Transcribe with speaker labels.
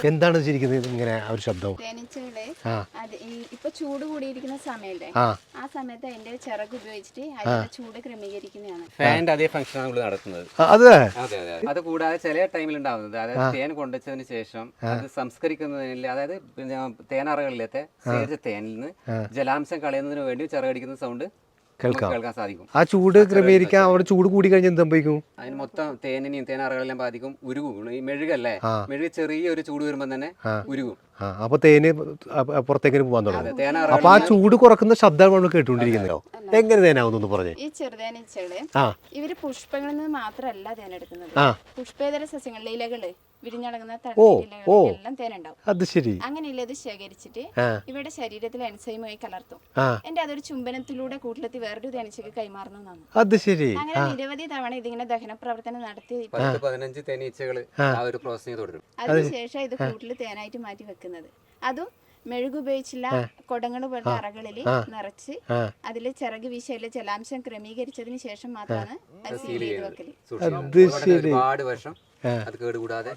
Speaker 1: എന്താണ് ശരിക്കുന്നത് ഇങ്ങനെ ആ ഒരു ശബ്ദം?
Speaker 2: തേനീച്ചകളെ ഇപ്പൊ ചൂട് കൂടിയിരിക്കുന്ന സമയല്ലേ, ആ സമയത്ത് അതിന്റെ ചിറക് ഉപയോഗിച്ചിട്ട് അതിന്റെ ചൂട് ക്രമീകരിക്കുന്നതാണ്.
Speaker 3: ഫാനിന്റെ അതേ ഫംഗ്ഷൻ ആണ് നടത്തുന്നത്.
Speaker 1: അതെ
Speaker 3: അതെ അതെ. അത് കൂടാതെ ചില ടൈമിൽ ഉണ്ടാവുന്നത്, അതായത് തേൻ കൊണ്ടുവച്ചതിന് ശേഷം അത് സംസ്കരിക്കുന്നതിൽ, അതായത് തേനറകളിലത്തെ ശേഖരിച്ച തേനിൽ നിന്ന് ജലാംശം കളയുന്നതിന് വേണ്ടി ചിറകടിക്കുന്ന സൗണ്ട് കേൾക്കാൻ സാധിക്കും.
Speaker 1: ആ ചൂട് ക്രമീകരിക്കാൻ അവിടെ ചൂട് കൂടി കഴിഞ്ഞാൽ എന്ത് സംഭവിക്കും?
Speaker 3: അതിന് മൊത്തം തേനിനെയും തേനറകളെല്ലാം ബാധിക്കും, ഉരുകും. ഈ മെഴുകല്ലേ, മെഴുക് ചെറിയൊരു ചൂട് വരുമ്പോൾ തന്നെ ഉരുകും.
Speaker 1: അപ്പൊ തേന് പുറത്തേക്ക് പോകാൻ തുടങ്ങും.
Speaker 3: തേനറ
Speaker 1: അപ്പൊ ആ ചൂട് കുറക്കുന്ന ശബ്ദം നമ്മൾ കേട്ടുകൊണ്ടിരിക്കുന്നല്ലോ. എങ്ങനെ തേനാവുന്നു പറഞ്ഞേ?
Speaker 2: ഈ ചെറുതേനീച്ചകള് ഇവര് പുഷ്പങ്ങളിൽ നിന്ന് മാത്രമല്ല തേനെടുക്കുന്നത്. പുഷ്പേതര സസ്യങ്ങളിലെ ഇലകള് വിരിഞ്ഞടങ്ങുന്ന തടിയിലെല്ലാം തേനുണ്ടാവും.
Speaker 1: അത് ശരി.
Speaker 2: അങ്ങനെയല്ല ഇത് ശേഖരിച്ചിട്ട് ഇവരുടെ ശരീരത്തിൽ എൻസൈമായി കലർത്തും. എന്റെ അതൊരു ചുംബനത്തിലൂടെ കൂട്ടിലെത്തി വേറൊരു തേനീച്ചക്ക് കൈമാറുന്നതാണ്.
Speaker 1: അത് ശരി.
Speaker 2: അങ്ങനെ നിരവധി തവണ ഇതിങ്ങനെ ദഹന പ്രവർത്തനം നടത്തി
Speaker 3: 15 തേനീച്ചകൾ ആ ഒരു പ്രോസസ്സിംഗ് തുടരും.
Speaker 2: അതിനുശേഷം ഇത് കൂട്ടിൽ തേനായിട്ട് മാറ്റി വെക്കുന്നത്. അതും മെഴുകുപയോഗിച്ചുള്ള കുടങ്ങൾ പോലത്തെ അറകളിൽ നിറച്ച് അതിൽ ചിറക് വീശി അതിൽ ജലാംശം ക്രമീകരിച്ചതിന് ശേഷം മാത്രമാണ് അത് സീൽ ചെയ്ത് വെക്കല്.
Speaker 3: ഒരുപാട് വർഷം അത് കേടുകൂടാതെ